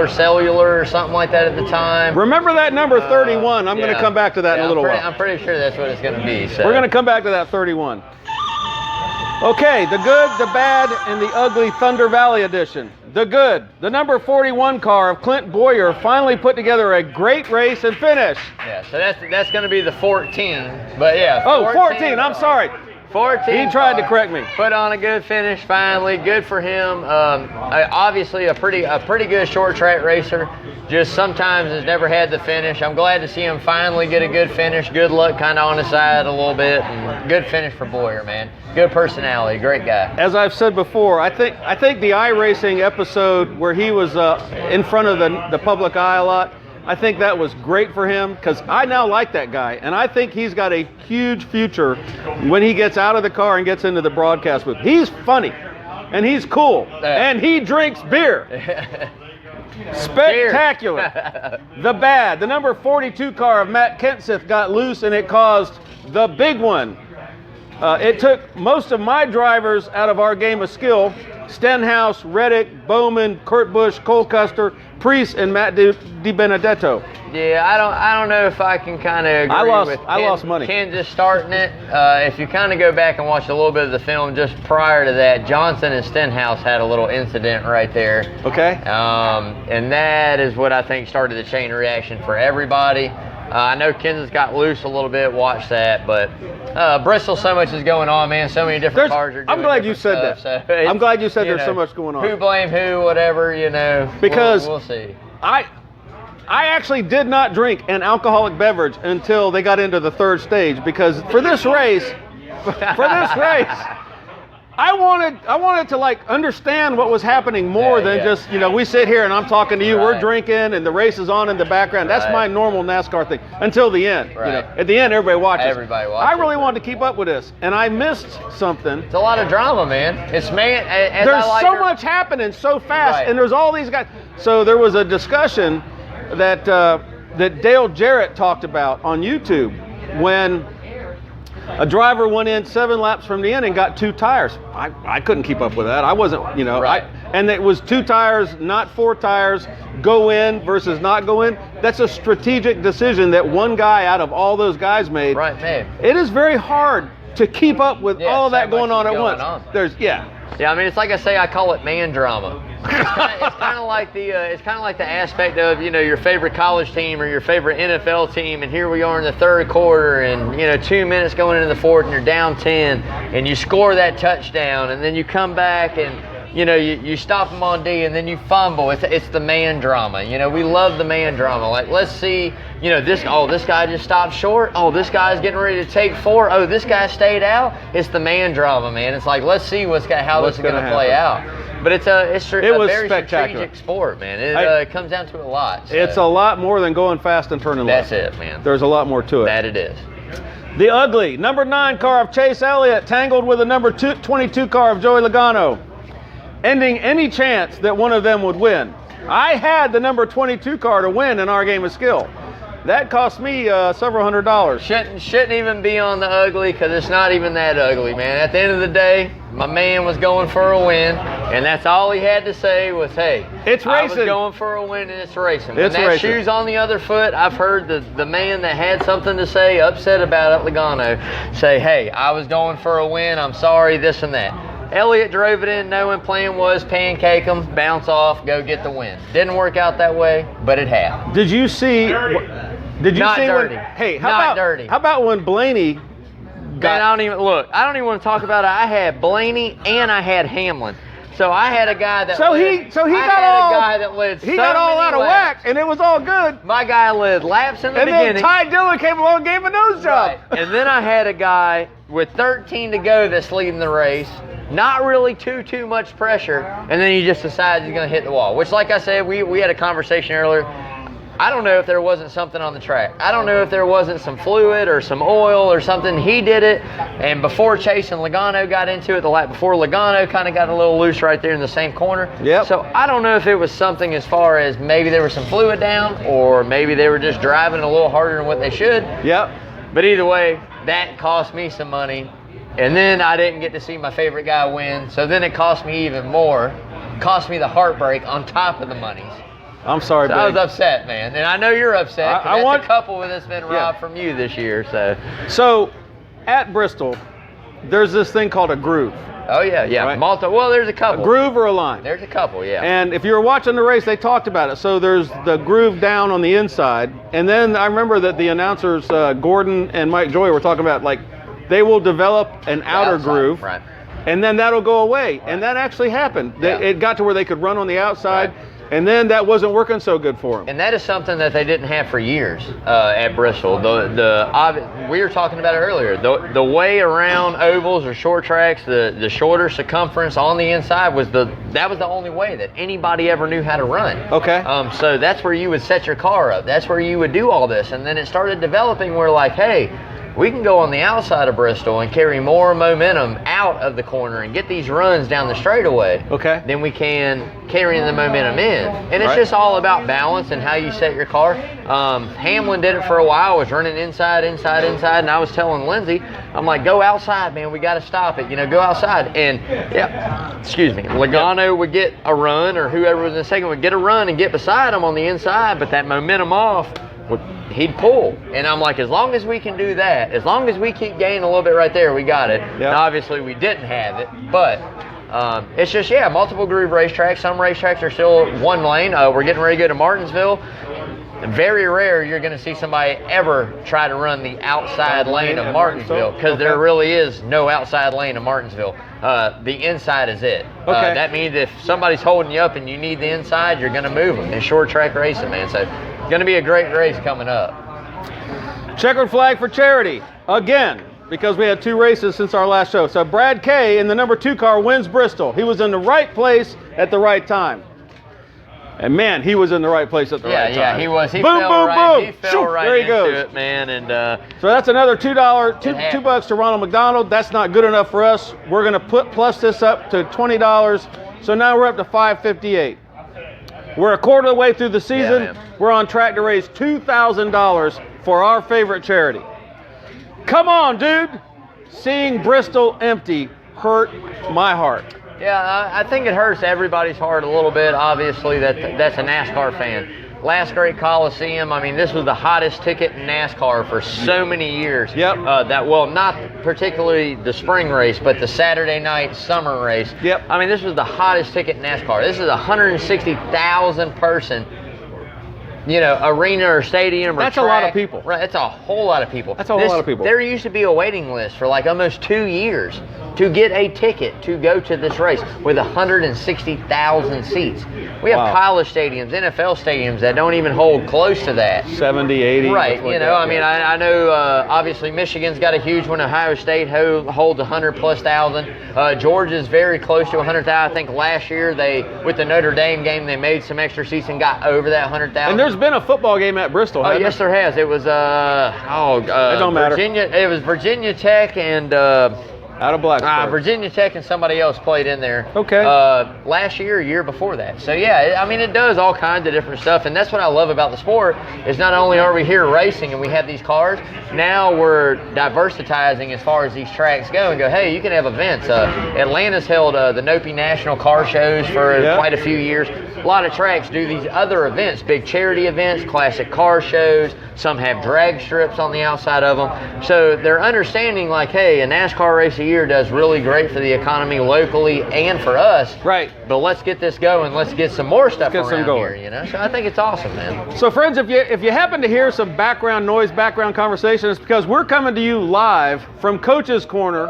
S2: Cellular or something like that at the time.
S1: Remember that number 31. I'm going to come back to that in a little while.
S2: I'm pretty sure that's what it's going to be. So.
S1: We're going to come back to that 31. Okay, the good, the bad, and the ugly Thunder Valley edition. The good, the number 41 car of Clint Boyer finally put together a great race and finish.
S2: Yeah, so that's going to be the 14. But yeah.
S1: 14, I'm sorry.
S2: 14.
S1: He tried to correct me.
S2: Put on a good finish finally. Good for him. Obviously a pretty good short track racer. Just sometimes has never had the finish. I'm glad to see him finally get a good finish. Good luck kind of on his side a little bit. And good finish for Boyer, man. Good personality. Great guy.
S1: As I've said before, I think the iRacing episode where he was in front of the public eye a lot, I think that was great for him because I now like that guy. And I think he's got a huge future when he gets out of the car and gets into the broadcast booth. He's funny and he's cool and he drinks beer. Spectacular. The bad. The number 42 car of Matt Kenseth got loose and it caused the big one. It took most of my drivers out of our game of skill. Stenhouse, Reddick, Bowman, Kurt Busch, Cole Custer, Priest, and Matt DiBenedetto.
S2: Yeah, I don't know if I can kind of agree with
S1: I lost money.
S2: Kansas starting it. If you kind of go back and watch a little bit of the film just prior to that, Johnson and Stenhouse had a little incident right there.
S1: Okay.
S2: And that is what I think started the chain reaction for everybody. I know Kansas got loose a little bit. Watch that, but Bristol, so much is going on, man. So many different cars are doing
S1: I'm glad you said
S2: stuff,
S1: that.
S2: So
S1: I'm glad you said there's so much going on.
S2: Who blame who, whatever,
S1: Because
S2: we'll see.
S1: I actually did not drink an alcoholic beverage until they got into the third stage, because for this race, I wanted to like understand what was happening more than just, we sit here and I'm talking to you, we're drinking and the race is on in the background. That's my normal NASCAR thing until the end. At the end, everybody watches. I really wanted to keep up with this, and I missed something.
S2: It's a lot of drama, man. It's
S1: there's so much happening so fast, and there's all these guys. So there was a discussion that Dale Jarrett talked about on YouTube when a driver went in 7 laps from the end and got 2 tires. I couldn't keep up with that. I wasn't, and it was 2 tires, not 4 tires, go in versus not go in. That's a strategic decision that one guy out of all those guys made.
S2: Right, man.
S1: It is very hard to keep up with all of that going on at once.
S2: Yeah, I mean, it's like I say, I call it man drama. It's kind of like the aspect of your favorite college team or your favorite NFL team, and here we are in the third quarter, and 2 minutes going into the fourth, and you're down 10, and you score that touchdown, and then you come back and you stop them on D, and then you fumble. It's the man drama. We love the man drama. Like, let's see, this guy just stopped short. Oh, this guy's getting ready to take 4. Oh, this guy stayed out. It's the man drama, man. It's like, let's see how this is going to play out. But it's a very strategic sport, man. It comes down to a lot. So.
S1: It's a lot more than going fast and turning left.
S2: That's it, man.
S1: There's a lot more to it.
S2: That it is.
S1: The ugly number 9 car of Chase Elliott tangled with the number 22 car of Joey Logano, ending any chance that one of them would win. I had the number 22 car to win in our game of skill. That cost me several $100s.
S2: Shouldn't even be on the ugly, because it's not even that ugly, man. At the end of the day, my man was going for a win, and that's all he had to say was, hey,
S1: it's racing.
S2: I was going for a win, and it's racing. When that shoe's on the other foot, I've heard the man that had something to say, upset about it, Logano, say, hey, I was going for a win, I'm sorry, this and that. Elliott drove it in knowing plan was pancake them, bounce off, go get the win. Didn't work out that way, but it happened.
S1: Did you see?
S2: Not dirty.
S1: How about when Blaney got?
S2: Man, I don't even want to talk about it. I had Blaney and I had Hamlin. So I had a guy that
S1: he got all out of whack, and it was all good.
S2: My guy led laps in the beginning.
S1: And then Ty Dillon came along and gave a nose job.
S2: Right. And then I had a guy with 13 to go that's leading the race. Not really too much pressure, and then he just decides he's going to hit the wall. Which, like I said, we had a conversation earlier. I don't know if there wasn't something on the track. I don't know if there wasn't some fluid or some oil or something. He did it, and before Chase and Logano got into it, the lap before, Logano kind of got a little loose right there in the same corner.
S1: Yep.
S2: So I don't know if it was something as far as maybe there was some fluid down, or maybe they were just driving a little harder than what they should.
S1: Yep.
S2: But either way, that cost me some money. And then I didn't get to see my favorite guy win, so then it cost me even more. Cost me the heartbreak on top of the monies.
S1: I'm sorry,
S2: so I was upset, man. And I know you're upset, because that's a couple that's been robbed from you this year.
S1: So at Bristol, there's this thing called a groove.
S2: Oh, yeah.
S1: Right?
S2: Well, there's a couple.
S1: A groove or a line?
S2: There's a couple, yeah.
S1: And if you were watching the race, they talked about it. So there's the groove down on the inside. And then I remember that the announcers, Gordon and Mike Joy, were talking about, like, they will develop an outer groove,
S2: right,
S1: and then that'll go away. Right. And that actually happened. Yeah. It got to where they could run on the outside, right, and then that wasn't working so good for them.
S2: And that is something that they didn't have for years at Bristol. We were talking about it earlier. The way around ovals or short tracks, the shorter circumference on the inside that was the only way that anybody ever knew how to run.
S1: Okay.
S2: So that's where you would set your car up. That's where you would do all this. And then it started developing where, like, hey, we can go on the outside of Bristol and carry more momentum out of the corner and get these runs down the straightaway than we can carrying the momentum in. And it's just all about balance and how you set your car. Hamlin did it for a while, was running inside, and I was telling Lindsay, I'm like, go outside, man, we got to stop it, go outside. And, Logano would get a run, or whoever was in second would get a run and get beside him on the inside, but that momentum off, he'd pull. And I'm like, as long as we can do that, as long as we keep gaining a little bit right there, we got it. Yep. Now, obviously, we didn't have it, but it's just, multiple groove racetracks. Some racetracks are still one lane. We're getting ready to go to Martinsville. very rare you're going to see somebody ever try to run the outside lane of Martinsville, because there really is no outside lane of Martinsville. The inside is it.
S1: Okay.
S2: That means if somebody's holding you up and you need the inside, you're going to move them. It's short track racing, man. So it's going to be a great race coming up.
S1: Checkered flag for charity again, because we had 2 races since our last show. So Brad Kay in the number 2 car wins Bristol. He was in the right place at the right time. And man, he was in the right place at the right time.
S2: Yeah, he was. He
S1: boom,
S2: fell
S1: boom,
S2: right.
S1: boom.
S2: He fell
S1: Shoot,
S2: right
S1: there he
S2: into
S1: goes.
S2: it, man. And
S1: so that's another $2 bucks to Ronald McDonald. That's not good enough for us. We're going to plus this up to $20. So now we're up to $5.58. We're a quarter of the way through the season.
S2: Yeah,
S1: we're on track to raise $2,000 for our favorite charity. Come on, dude. Seeing Bristol empty hurt my heart.
S2: yeah, I think it hurts everybody's heart a little bit. Obviously, that's a NASCAR fan. Last great Coliseum. I mean, this was the hottest ticket in NASCAR for so many years.
S1: Yep.
S2: Not particularly the spring race, but the Saturday night summer race.
S1: Yep.
S2: I mean, this was the hottest ticket in NASCAR. This is a 160,000 person, arena or stadium or
S1: That's
S2: track.
S1: a lot of people.
S2: Right, that's a whole lot of people.
S1: That's a whole lot of people.
S2: There used to be a waiting list for like almost 2 years to get a ticket to go to this race with 160,000 seats. We have
S1: Wow.
S2: college stadiums, NFL stadiums that don't even hold close to that.
S1: 70, 80.
S2: Right,
S1: something like that,
S2: I mean, I know obviously Michigan's got a huge one. Ohio State holds 100,000+. Georgia's very close to 100,000. I think last year with the Notre Dame game, they made some extra seats and got over that 100,000.
S1: And there's been a football game at Bristol.
S2: Oh, yes, there has. It was
S1: it don't matter.
S2: Virginia. It was Virginia Tech and
S1: Out of Blacksburg.
S2: Virginia Tech and somebody else played in there.
S1: Okay.
S2: Last year, year before that. So yeah, I mean, it does all kinds of different stuff, and that's what I love about the sport. Is not only are we here racing and we have these cars, now we're diversitizing as far as these tracks go and go. Hey, you can have events. Atlanta's held the Nopi National Car Shows for quite a few years. A lot of tracks do these other events, big charity events, classic car shows. Some have drag strips on the outside of them. So they're understanding like, hey, a NASCAR race a year does really great for the economy locally and for us.
S1: Right.
S2: But let's get this going. Let's get some more stuff
S1: Let's get some
S2: around
S1: going.
S2: here, So I think it's awesome, man.
S1: So friends, if you happen to hear some background noise, background conversation, it's because we're coming to you live from Coach's Corner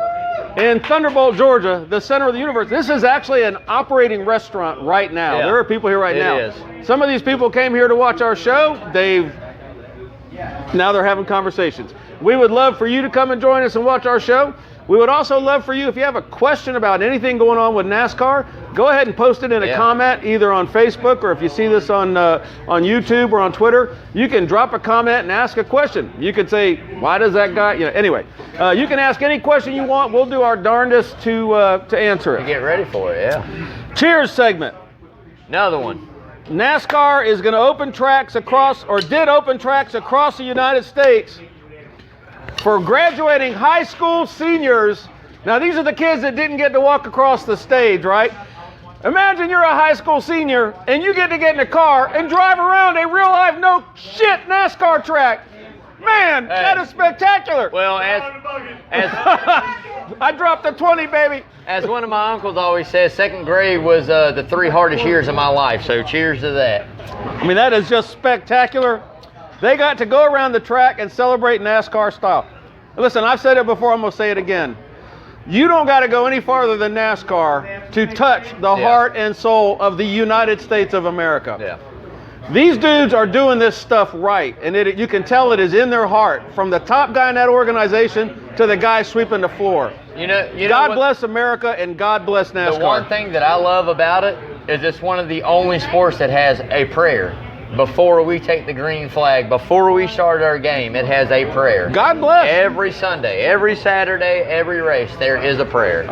S1: in Thunderbolt, Georgia, the center of the universe. This is actually an operating restaurant right now.
S2: Yeah.
S1: There are people here right
S2: It
S1: now.
S2: is.
S1: Some of these people came here to watch our show. Now they're having conversations. We would love for you to come and join us and watch our show. We would also love for you, if you have a question about anything going on with NASCAR, go ahead and post it in a comment, either on Facebook, or if you see this on YouTube or on Twitter, you can drop a comment and ask a question. You could say, why does that guy, anyway. You can ask any question you want. We'll do our darndest to answer it.
S2: Get ready for it, yeah.
S1: Cheers segment.
S2: Another one.
S1: NASCAR is going to open tracks across the United States for graduating high school seniors. Now, these are the kids that didn't get to walk across the stage, right? Imagine you're a high school senior and you get in a car and drive around a real life no shit NASCAR track. Man, that is spectacular.
S2: Well, as
S1: I dropped the 20, baby.
S2: As one of my uncles always says, second grade was the 3 hardest years of my life. So cheers to that.
S1: I mean, that is just spectacular. They got to go around the track and celebrate NASCAR style. Listen, I've said it before, I'm going to say it again. You don't got to go any farther than NASCAR to touch the heart and soul of the United States of America.
S2: Yeah.
S1: These dudes are doing this stuff right, and you can tell it is in their heart, from the top guy in that organization to the guy sweeping the floor. God bless America, and God bless NASCAR.
S2: The one thing that I love about it is it's one of the only sports that has a prayer. Before we take the green flag, before we start our game, it has a prayer.
S1: God bless.
S2: Every Sunday, every Saturday, every race, there is a prayer.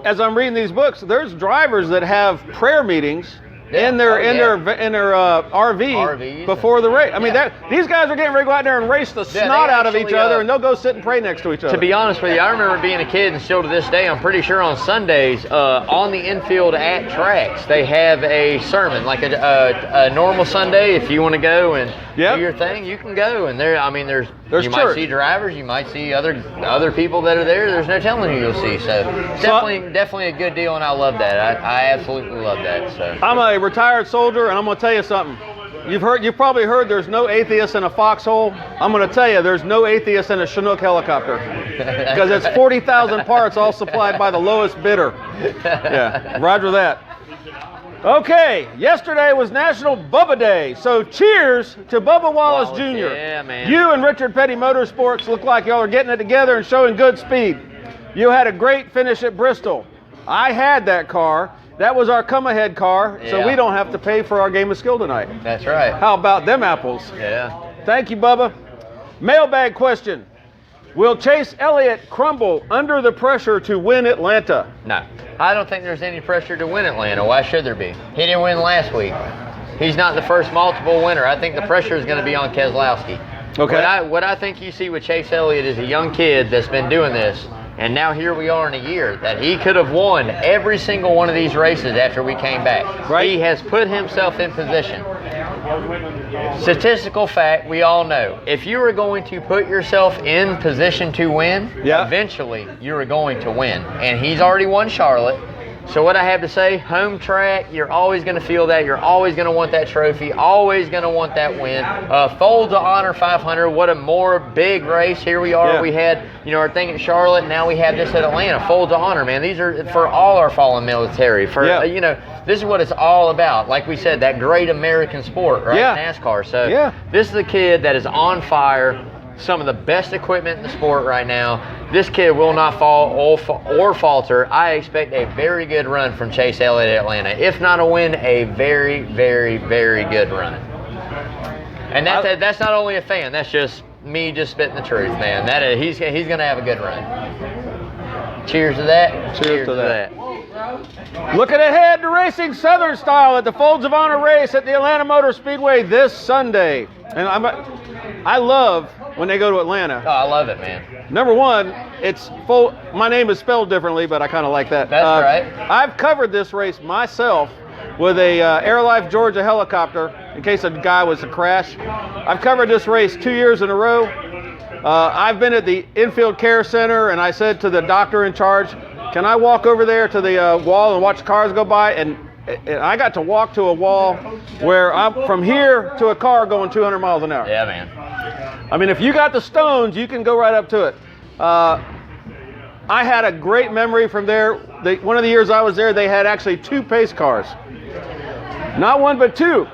S1: As I'm reading these books, there's drivers that have prayer meetings in their RV before the race. I mean, these guys are getting ready to go out there and race the snot out of each other, and they'll go sit and pray next to each other.
S2: To be honest with you, I remember being a kid, and still to this day, I'm pretty sure on Sundays, on the infield at tracks, they have a sermon, like a normal Sunday. If you want to go and do your thing, you can go. And there's you might see drivers, you might see other people that are there. There's no telling who you'll see. So definitely a good deal, and I love that. I absolutely love that. So
S1: I'm a retired soldier, and I'm going to tell you something. You've probably heard there's no atheist in a foxhole. I'm going to tell you, there's no atheist in a Chinook helicopter because it's 40,000 parts, all supplied by the lowest bidder. Yeah, roger that. Okay, yesterday was National Bubba Day, so cheers to Bubba Wallace Jr.
S2: Yeah, man.
S1: You and Richard Petty Motorsports look like y'all are getting it together and showing good speed. You had a great finish at Bristol. I had that car. That was our come-ahead car, so we don't have to pay for our game of skill tonight.
S2: That's right.
S1: How about them apples?
S2: Yeah.
S1: Thank you, Bubba. Mailbag question. Will Chase Elliott crumble under the pressure to win Atlanta?
S2: No. I don't think there's any pressure to win Atlanta. Why should there be? He didn't win last week. He's not the first multiple winner. I think the pressure is going to be on Keselowski.
S1: Okay.
S2: What I think you see with Chase Elliott is a young kid that's been doing this, and now here we are in a year that he could have won every single one of these races after we came back.
S1: Right.
S2: He has put himself in position. Statistical fact, we all know, if you are going to put yourself in position to win, eventually you are going to win. And he's already won Charlotte. So what I have to say, home track, you're always going to feel that. You're always going to want that trophy, always going to want that win. Fold to Honor 500, what a more big race. Here we are. We had, our thing at Charlotte. Now we have this at Atlanta. Fold to Honor, man. These are for all our fallen military. For this is what it's all about. Like we said, that great American sport, right? NASCAR. So this is a kid that is on fire. Some of the best equipment in the sport right now. This kid will not fall or falter. I expect a very good run from Chase Elliott at Atlanta. If not a win, a very, very, very good run. And that's not only a fan. That's just me just spitting the truth, man. He's going to have a good run. Cheers to that.
S1: Cheers to that. Looking ahead to racing Southern style at the Foulds of Honor race at the Atlanta Motor Speedway this Sunday. And I love when they go to Atlanta.
S2: Oh, I love it, man.
S1: Number one, it's full. My name is spelled differently, but I kind of like that.
S2: That's right.
S1: I've covered this race myself with a Airlife Georgia helicopter in case a guy was to crash. I've covered this race 2 years in a row. I've been at the infield care center, and I said to the doctor in charge, can I walk over there to the wall and watch cars go by? And I got to walk to a wall where I'm from here to a car going 200 miles an hour.
S2: Yeah, man.
S1: I mean, if you got the stones, you can go right up to it. I had a great memory from there. One of the years I was there, they had actually 2 pace cars. Not one, but 2.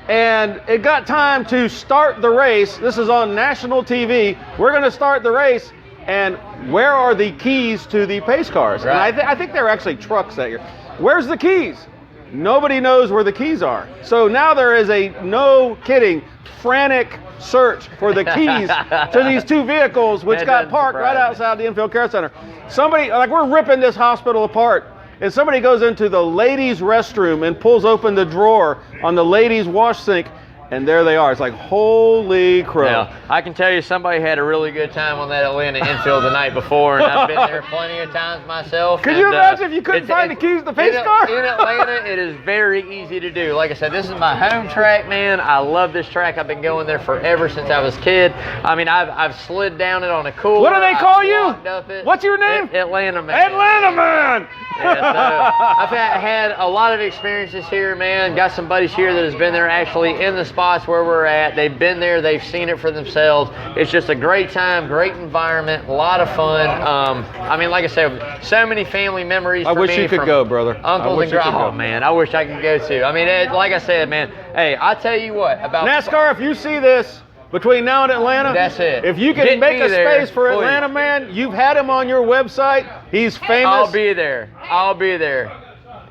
S1: And it got time to start the race. This is on national TV. We're going to start the race. And where are the keys to the pace cars?
S2: Right.
S1: And I think they were actually trucks that year. Where's the keys? Nobody knows where the keys are. So now there is a, no kidding, frantic search for the keys to these 2 vehicles, which got parked right outside the infield care center. Somebody, like, we're ripping this hospital apart, and somebody goes into the ladies' restroom and pulls open the drawer on the ladies' wash sink, and there they are. It's like, holy crow.
S2: Now, I can tell you somebody had a really good time on that Atlanta infield the night before, and I've been there plenty of times myself.
S1: Could you imagine if you couldn't find the keys to the pace car?
S2: In Atlanta, it is very easy to do. Like I said, this is my home track, man. I love this track. I've been going there forever since I was a kid. I mean, I've slid down it on a cooler.
S1: What do they call you? What's your name?
S2: Atlanta Man.
S1: Atlanta Man!
S2: Yeah, so I've had a lot of experiences here, man. Got some buddies here that has been there actually in the spots where we're at. They've been there. They've seen it for themselves. It's just a great time, great environment, a lot of fun. I mean, like I said, so many family memories for me.
S1: I wish you could go, brother.
S2: Uncles and grandmas. Oh, man, I wish I could go too. I mean, like I said, man, hey, I tell you what about
S1: NASCAR, if you see this between now and Atlanta,
S2: that's it.
S1: If you can make a space for Atlanta Man, you've had him on your website. He's famous.
S2: I'll be there. I'll be there.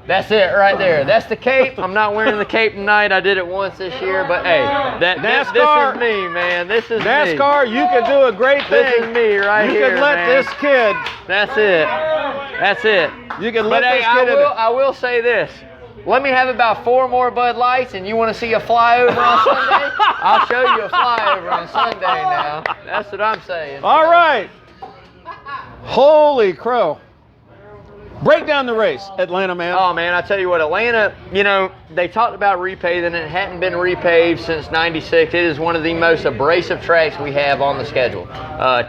S2: That's it right there. That's the cape. I'm not wearing the cape tonight. I did it once this year, but hey, NASCAR, this is me, man. This is
S1: NASCAR,
S2: me.
S1: you can do a great thing.
S2: This is me right here,
S1: You can let this kid.
S2: That's it. That's it.
S1: You can let this kid
S2: I will say this. Let me have about 4 more Bud Lights, and you want to see a flyover on Sunday? I'll show you a flyover on Sunday now. That's what I'm saying.
S1: All right. Holy crow. Break down the race, Atlanta Man.
S2: Oh, man, I tell you what, Atlanta, they talked about repaving. It hadn't been repaved since '96. It is one of the most abrasive tracks we have on the schedule.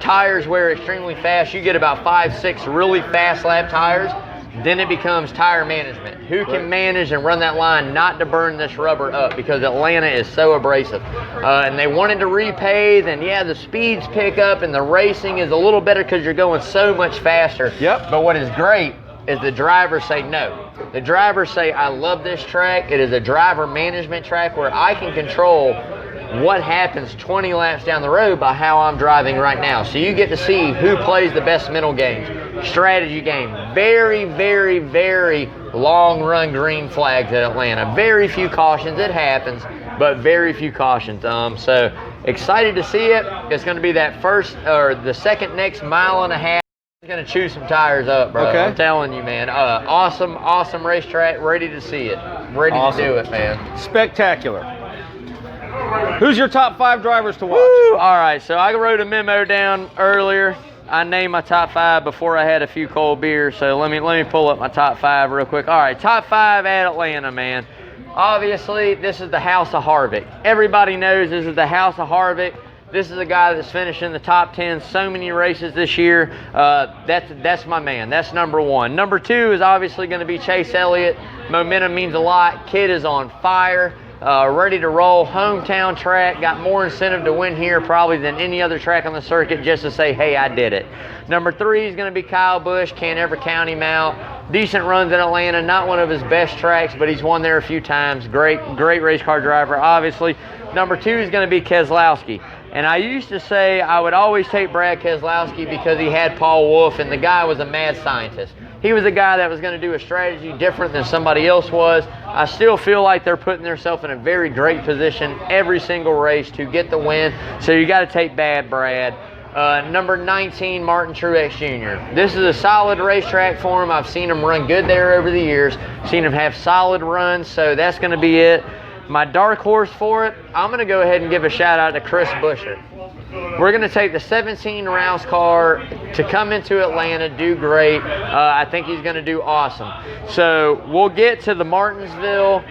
S2: Tires wear extremely fast. You get about 5, 6 really fast lap tires. Then it becomes tire management. Who can manage and run that line not to burn this rubber up, because Atlanta is so abrasive. And they wanted to repave, and yeah, the speeds pick up and the racing is a little better because you're going so much faster.
S1: Yep.
S2: But what is great is the drivers say no. The drivers say, I love this track. It is a driver management track where I can control what happens 20 laps down the road by how I'm driving right now. So you get to see who plays the best mental games, strategy game. Very, very, very long run green flags at Atlanta. Very few cautions. It happens, but very few cautions. So excited to see it. It's going to be that first or the second next mile and a half. It's going to chew some tires up, bro.
S1: Okay.
S2: I'm telling you, man. Awesome racetrack. Ready to see it. Ready to do it, man.
S1: Spectacular. Who's your top 5 drivers to watch?
S2: Woo! All right, so I wrote a memo down earlier. I named my top 5 before I had a few cold beers, so let me pull up my top 5 real quick. All right, top 5 at Atlanta, man. Obviously, this is the House of Harvick. Everybody knows this is the House of Harvick. This is a guy that's finished in the top 10 so many races this year. That's my man. That's number 1. Number 2 is obviously going to be Chase Elliott. Momentum means a lot. Kid is on fire. Ready to roll, hometown track, got more incentive to win here probably than any other track on the circuit, just to say, hey, I did it. Number 3 is going to be Kyle Busch. Can't ever count him out. Decent runs in Atlanta, not one of his best tracks, but he's won there a few times. Great race car driver, obviously. Number 2 is going to be Keselowski. And I used to say I would always take Brad Keselowski because he had Paul Wolfe, and the guy was a mad scientist. He was a guy that was going to do a strategy different than somebody else was. I still feel like they're putting themselves in a very great position every single race to get the win. So you got to take bad Brad. Number 19, Martin Truex Jr. This is a solid racetrack for him. I've seen him run good there over the years. Seen him have solid runs, so that's going to be it. My dark horse for it, I'm going to go ahead and give a shout out to Chris Buescher. We're going to take the 17 Rouse car to come into Atlanta, do great. I think he's going to do awesome. So we'll get to the Martinsville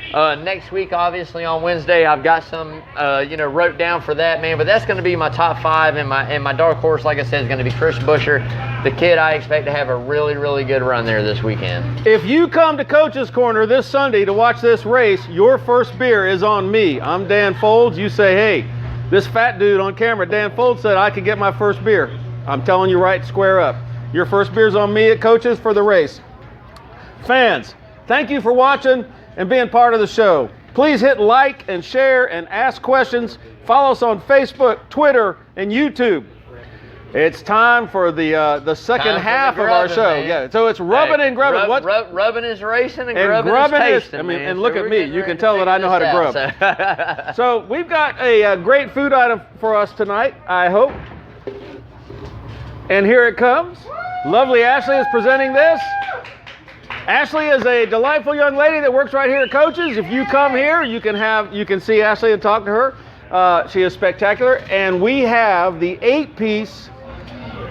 S2: next week, obviously on Wednesday. I've got some, wrote down for that, man. But that's going to be my top 5, and my dark horse, like I said, is going to be Chris Buescher. The kid, I expect to have a really, really good run there this weekend.
S1: If you come to Coach's Corner this Sunday to watch this race, your first beer is on me. I'm Dan Foulds. You say, hey, this fat dude on camera, Dan Foulds, said I could get my first beer. I'm telling you right, square up. Your first beer's on me at Coach's for the race. Fans, thank you for watching and being part of the show. Please hit like and share and ask questions. Follow us on Facebook, Twitter, and YouTube. It's time for the second half of our show. Man. Yeah, so it's rubbing and grubbing.
S2: Rubbing is racing and grubbing is tasting.
S1: And look at me. You can tell that I know how to grub. So we've got a great food item for us tonight, I hope. And here it comes. Lovely Ashley is presenting this. Ashley is a delightful young lady that works right here at Coach's. If you come here, you can see Ashley and talk to her. She is spectacular. And we have the 8-piece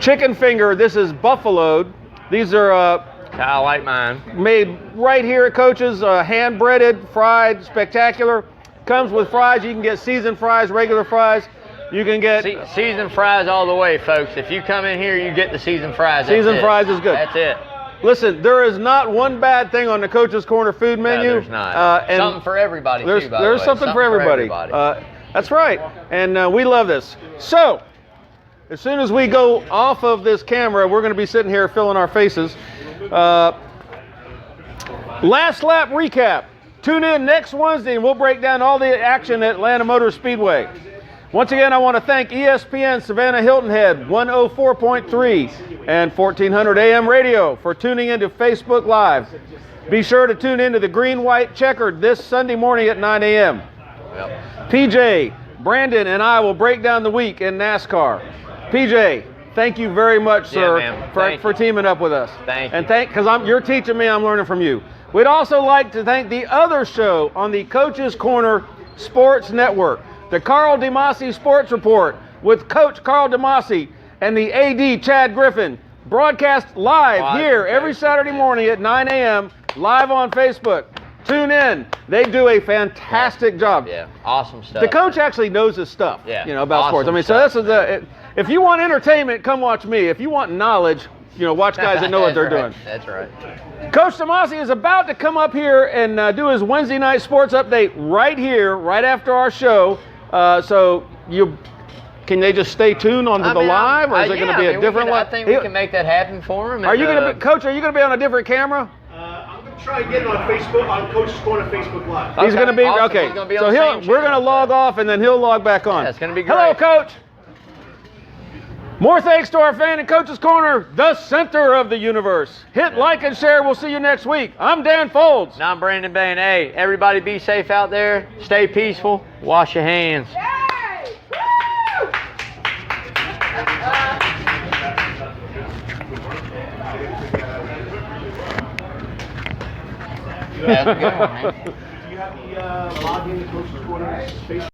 S1: chicken finger. This is buffaloed. These are
S2: I like mine.
S1: Made right here at Coach's, hand breaded, fried, spectacular. Comes with fries. You can get seasoned fries, regular fries. You can get
S2: seasoned fries all the way, folks. If you come in here, you get the seasoned fries.
S1: Seasoned fries is good.
S2: That's it.
S1: Listen, there is not one bad thing on the Coach's Corner food menu.
S2: No, there's not. And something for everybody,
S1: too, by the way. There's something for everybody. That's right. And we love this. So, as soon as we go off of this camera, we're going to be sitting here filling our faces. Last lap recap. Tune in next Wednesday and we'll break down all the action at Atlanta Motor Speedway. Once again, I want to thank ESPN Savannah Hilton Head 104.3 and 1400 AM radio for tuning into Facebook Live. Be sure to tune into the Green White Checkered this Sunday morning at 9 a.m. Yep. PJ, Brandon, and I will break down the week in NASCAR. PJ, thank you very much, sir, for teaming up with us.
S2: Thank you.
S1: And because you're teaching me, I'm learning from you. We'd also like to thank the other show on the Coach's Corner Sports Network, the Carl DeMasi Sports Report with Coach Carl DeMasi and the AD Chad Griffin, broadcast live here every Saturday morning at 9 a.m. live on Facebook. Tune in. They do a fantastic job.
S2: Yeah, awesome stuff.
S1: The coach actually knows his stuff,
S2: about
S1: awesome sports. I mean, stuff, so this is if you want entertainment, come watch me. If you want knowledge, watch guys that know what they're doing.
S2: That's right.
S1: Coach Tomasi is about to come up here and do his Wednesday night sports update right here, right after our show. Can they just stay tuned on the live, or is it going to be a different one?
S2: I think we can make that happen for him.
S1: Are you going to be, Coach? Are you going to be on a different camera?
S3: I'm going to try and get it on Facebook, on Coach's Corner Facebook Live.
S1: He's going to be
S2: awesome.
S1: okay.
S2: He's gonna be
S1: So
S2: on the same
S1: we're going to
S2: channel,
S1: log off, and then he'll log back on.
S2: Yeah, it's going to be great.
S1: Hello, Coach. More thanks to our fan in Coach's Corner, the center of the universe. Hit like and share. We'll see you next week. I'm Dan Foulds.
S2: And I'm Brandon Bain. Hey, everybody be safe out there. Stay peaceful. Wash your hands. That's a good one, man.
S3: Do you have the login to Coach's Corner Facebook?